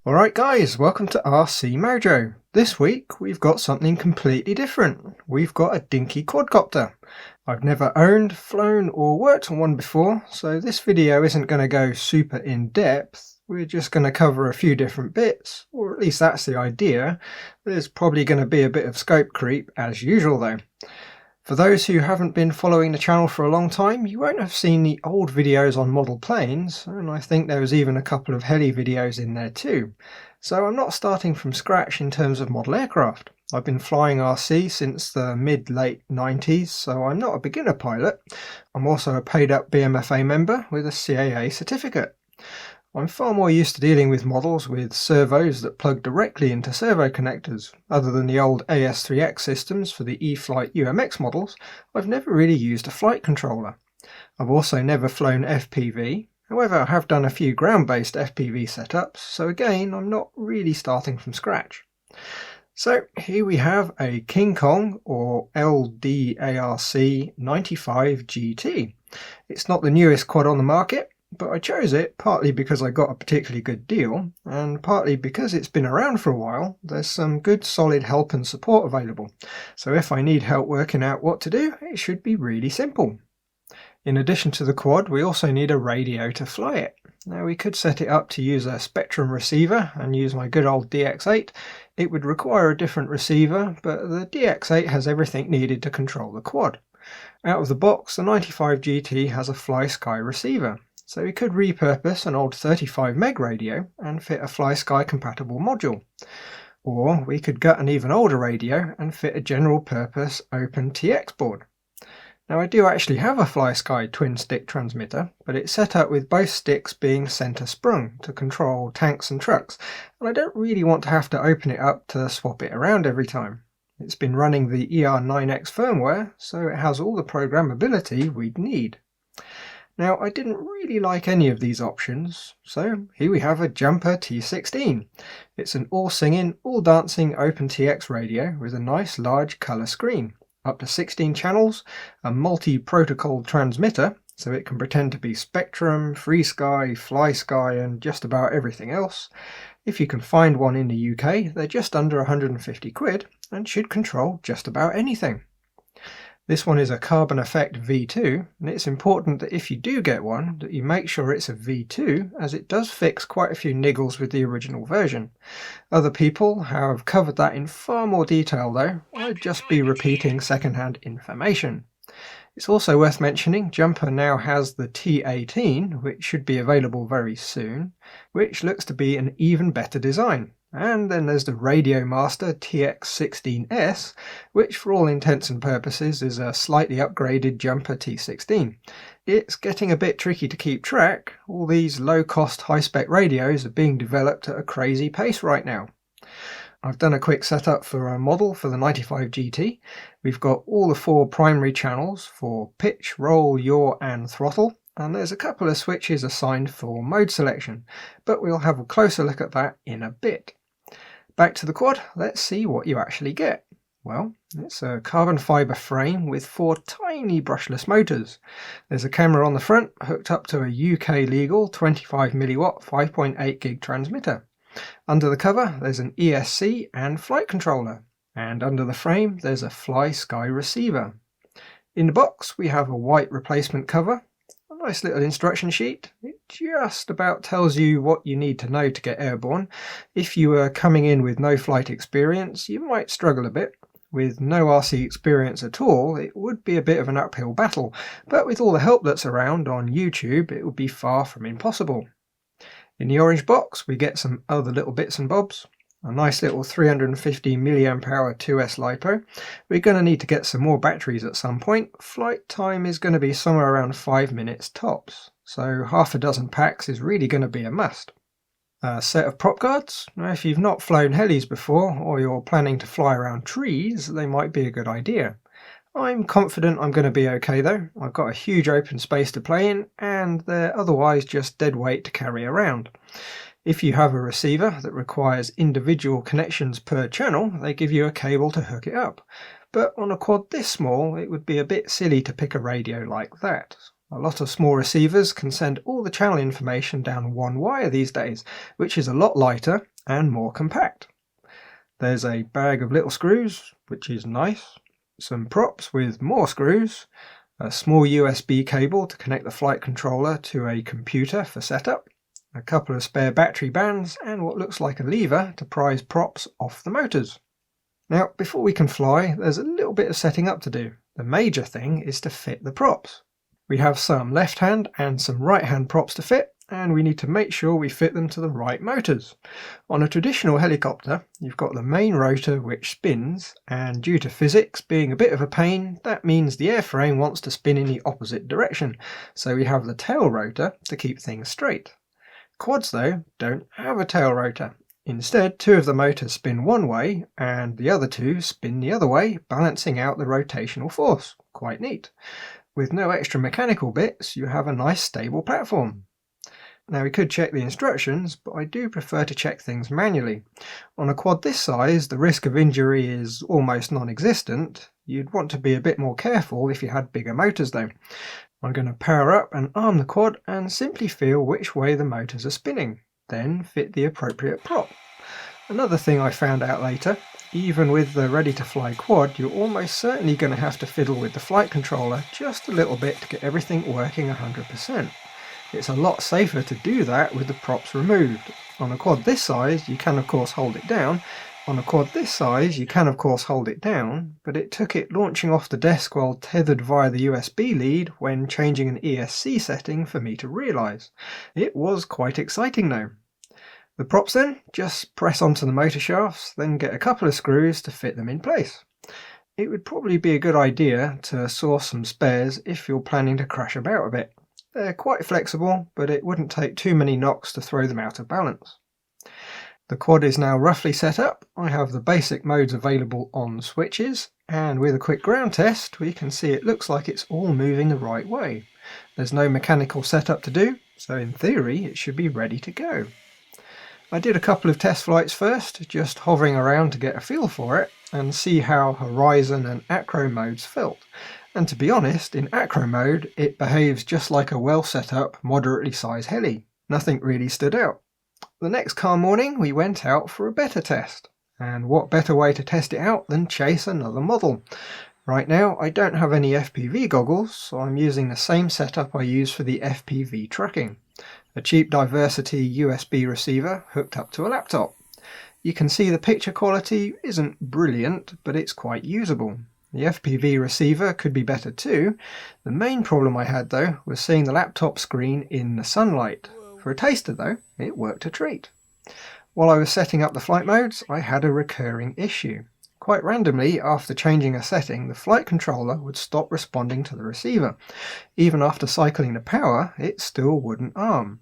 Alright guys, welcome to RC Mojo. This week we've got something completely different. We've got a dinky quadcopter. I've never owned, flown or worked on one before, so this video isn't going to go super in depth. We're just going to cover a few different bits, or at least that's the idea. There's probably going to be a bit of scope creep as usual though. For those who haven't been following the channel for a long time, you won't have seen the old videos on model planes, and I think there was even a couple of heli videos in there too. So I'm not starting from scratch in terms of model aircraft. I've been flying RC since the mid-late 90s, so I'm not a beginner pilot. I'm also a paid-up BMFA member with a CAA certificate. I'm far more used to dealing with models with servos that plug directly into servo connectors. Other than the old AS3X systems for the E-flite UMX models, I've never really used a flight controller. I've also never flown FPV, however I have done a few ground-based FPV setups, so again I'm not really starting from scratch. So here we have a KingKong or LDARC 95 GT. It's not the newest quad on the market, but I chose it partly because I got a particularly good deal, and partly because it's been around for a while. There's some good solid help and support available, so if I need help working out what to do, it should be really simple. In addition to the quad, we also need a radio to fly it. Now we could set it up to use a Spectrum receiver and use my good old DX8. It would require a different receiver, but the DX8 has everything needed to control the quad. Out of the box, the 95 GT has a FlySky receiver. So we could repurpose an old 35 meg radio and fit a FlySky compatible module. Or we could gut an even older radio and fit a general purpose open TX board. Now I do actually have a FlySky twin stick transmitter, but it's set up with both sticks being center sprung to control tanks and trucks, and I don't really want to have to open it up to swap it around every time. It's been running the ER9X firmware, so it has all the programmability we'd need. Now, I didn't really like any of these options, so here we have a Jumper T16. It's an all-singing, all-dancing OpenTX radio with a nice large colour screen, up to 16 channels, a multi-protocol transmitter, so it can pretend to be Spectrum, FreeSky, FlySky and just about everything else. If you can find one in the UK, they're just under 150 quid and should control just about anything. This one is a Carbon Effect V2, and it's important that if you do get one, that you make sure it's a V2, as it does fix quite a few niggles with the original version. Other people have covered that in far more detail though. I'd just be repeating second-hand information. It's also worth mentioning Jumper now has the T18, which should be available very soon, which looks to be an even better design. And then there's the Radio Master TX16S, which for all intents and purposes is a slightly upgraded Jumper T16. It's getting a bit tricky to keep track. All these low-cost, high-spec radios are being developed at a crazy pace right now. I've done a quick setup for a model for the 95 GT. We've got all the 4 primary channels for pitch, roll, yaw and throttle. And there's a couple of switches assigned for mode selection, but we'll have a closer look at that in a bit. Back to the quad, let's see what you actually get. Well, it's a carbon fibre frame with 4 tiny brushless motors. There's a camera on the front hooked up to a UK legal 25mW 5.8 gig transmitter. Under the cover there's an ESC and flight controller, and under the frame there's a FlySky receiver. In the box we have a white replacement cover, a nice little instruction sheet. It just about tells you what you need to know to get airborne. If you are coming in with no flight experience, you might struggle a bit. With no RC experience at all, it would be a bit of an uphill battle, but with all the help that's around on YouTube, it would be far from impossible. In the orange box, we get some other little bits and bobs. A nice little 350 mAh 2S LiPo. We're going to need to get some more batteries at some point. Flight time is going to be somewhere around 5 minutes tops, so half a dozen packs is really going to be a must. A set of prop guards. Now, if you've not flown helis before, or you're planning to fly around trees, they might be a good idea. I'm confident I'm going to be okay though. I've got a huge open space to play in, and they're otherwise just dead weight to carry around. If you have a receiver that requires individual connections per channel, they give you a cable to hook it up. But on a quad this small, it would be a bit silly to pick a radio like that. A lot of small receivers can send all the channel information down one wire these days, which is a lot lighter and more compact. There's a bag of little screws, which is nice, some props with more screws, a small USB cable to connect the flight controller to a computer for setup, a couple of spare battery bands, and what looks like a lever to prise props off the motors. Now, before we can fly, there's a little bit of setting up to do. The major thing is to fit the props. We have some left-hand and some right-hand props to fit, and we need to make sure we fit them to the right motors. On a traditional helicopter, you've got the main rotor which spins, and due to physics being a bit of a pain, that means the airframe wants to spin in the opposite direction, so we have the tail rotor to keep things straight. Quads, though, don't have a tail rotor. Instead, two of the motors spin one way and the other two spin the other way, balancing out the rotational force. Quite neat. With no extra mechanical bits, you have a nice stable platform. Now, we could check the instructions, but I do prefer to check things manually. On a quad this size, the risk of injury is almost non-existent. You'd want to be a bit more careful if you had bigger motors though. I'm going to power up and arm the quad and simply feel which way the motors are spinning, then fit the appropriate prop. Another thing I found out later, even with the ready-to-fly quad, you're almost certainly going to have to fiddle with the flight controller just a little bit to get everything working 100%. It's a lot safer to do that with the props removed. On a quad this size, you can of course hold it down, but it took it launching off the desk while tethered via the USB lead when changing an ESC setting for me to realise. It was quite exciting though. The props then, just press onto the motor shafts, then get a couple of screws to fit them in place. It would probably be a good idea to source some spares if you're planning to crash about a bit. They're quite flexible, but it wouldn't take too many knocks to throw them out of balance. The quad is now roughly set up. I have the basic modes available on switches, and with a quick ground test we can see it looks like it's all moving the right way. There's no mechanical setup to do, so in theory it should be ready to go. I did a couple of test flights first, just hovering around to get a feel for it and see how horizon and acro modes felt. And to be honest, in acro mode it behaves just like a well set up, moderately sized heli. Nothing really stood out. The next calm morning we went out for a beta test. And what better way to test it out than chase another model? Right now I don't have any FPV goggles, so I'm using the same setup I use for the FPV tracking. A cheap Diversity USB receiver hooked up to a laptop. You can see the picture quality isn't brilliant, but it's quite usable. The FPV receiver could be better too. The main problem I had though was seeing the laptop screen in the sunlight. For a taster though, it worked a treat. While I was setting up the flight modes, I had a recurring issue. Quite randomly, after changing a setting, the flight controller would stop responding to the receiver. Even after cycling the power, it still wouldn't arm.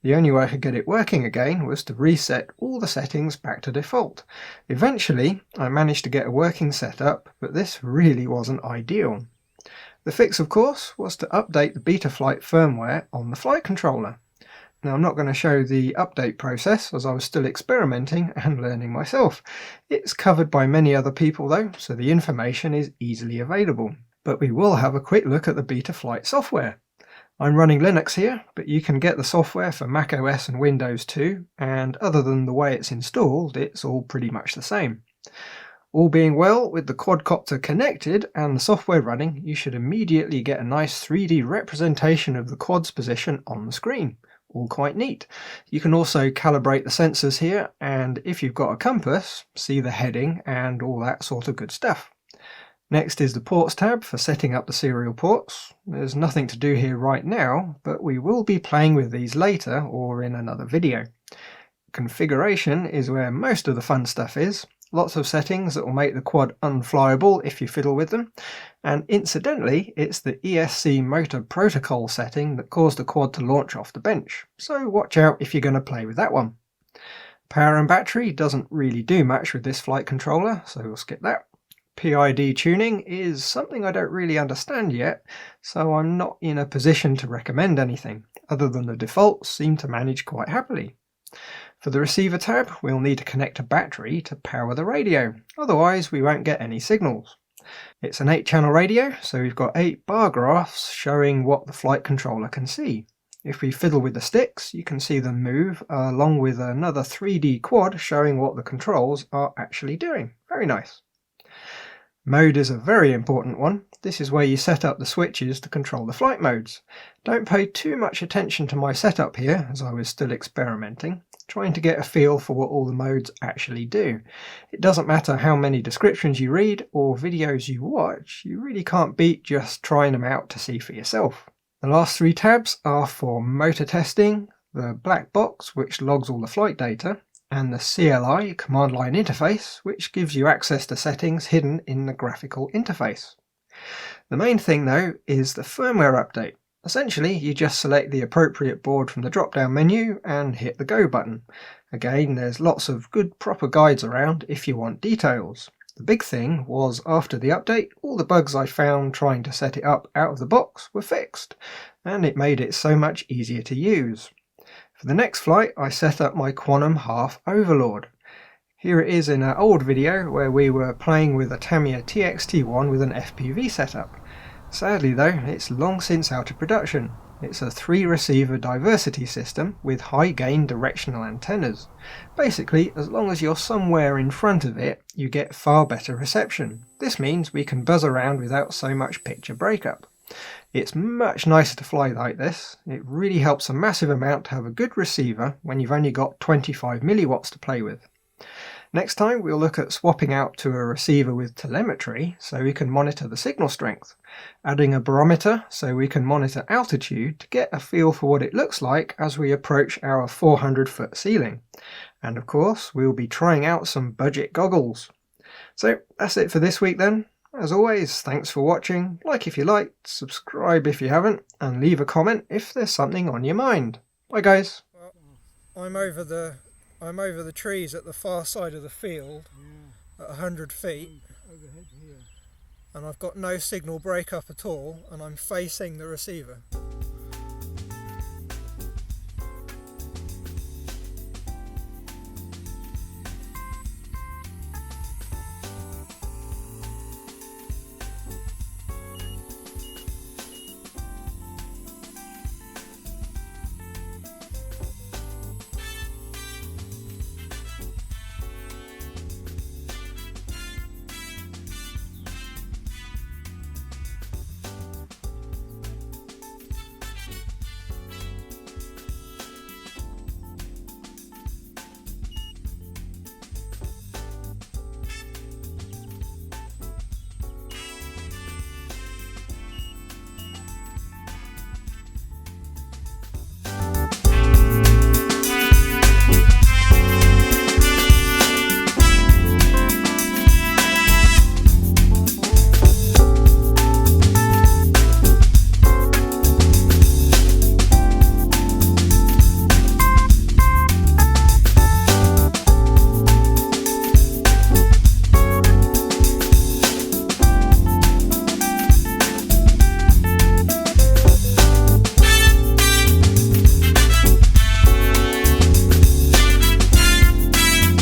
The only way I could get it working again was to reset all the settings back to default. Eventually, I managed to get a working setup, but this really wasn't ideal. The fix, of course, was to update the Betaflight firmware on the flight controller. Now, I'm not going to show the update process as I was still experimenting and learning myself. It's covered by many other people though, so the information is easily available. But we will have a quick look at the Betaflight software. I'm running Linux here, but you can get the software for macOS and Windows too, and other than the way it's installed, it's all pretty much the same. All being well, with the quadcopter connected and the software running, you should immediately get a nice 3D representation of the quad's position on the screen. All quite neat. You can also calibrate the sensors here, and if you've got a compass, see the heading and all that sort of good stuff. Next is the ports tab for setting up the serial ports. There's nothing to do here right now, but we will be playing with these later or in another video. Configuration is where most of the fun stuff is. Lots of settings that will make the quad unflyable if you fiddle with them. And incidentally, it's the ESC motor protocol setting that caused the quad to launch off the bench. So watch out if you're going to play with that one. Power and battery doesn't really do much with this flight controller, so we'll skip that. PID tuning is something I don't really understand yet, so I'm not in a position to recommend anything, other than the defaults seem to manage quite happily. For the receiver tab, we'll need to connect a battery to power the radio, otherwise we won't get any signals. It's an 8-channel radio, so we've got 8 bar graphs showing what the flight controller can see. If we fiddle with the sticks, you can see them move, along with another 3D quad showing what the controls are actually doing. Very nice. Mode is a very important one. This is where you set up the switches to control the flight modes. Don't pay too much attention to my setup here, as I was still experimenting, trying to get a feel for what all the modes actually do. It doesn't matter how many descriptions you read or videos you watch, you really can't beat just trying them out to see for yourself. The last 3 tabs are for motor testing, the black box which logs all the flight data, and the CLI, command line interface, which gives you access to settings hidden in the graphical interface. The main thing though is the firmware update. Essentially, you just select the appropriate board from the drop-down menu and hit the go button. Again, there's lots of good proper guides around if you want details. The big thing was after the update, all the bugs I found trying to set it up out of the box were fixed, and it made it so much easier to use. For the next flight, I set up my Quantum Half Overlord. Here it is in an old video where we were playing with a Tamiya TXT1 with an FPV setup. Sadly though, it's long since out of production. It's a 3-receiver diversity system with high-gain directional antennas. Basically, as long as you're somewhere in front of it, you get far better reception. This means we can buzz around without so much picture breakup. It's much nicer to fly like this. It really helps a massive amount to have a good receiver when you've only got 25 milliwatts to play with. Next time we'll look at swapping out to a receiver with telemetry so we can monitor the signal strength, adding a barometer so we can monitor altitude to get a feel for what it looks like as we approach our 400-foot ceiling. And of course we'll be trying out some budget goggles. So that's it for this week then. As always, thanks for watching, like if you liked, subscribe if you haven't, and leave a comment if there's something on your mind. Bye guys. Well, I'm over the trees at the far side of the field, at 100 feet, and I've got no signal breakup at all, and I'm facing the receiver.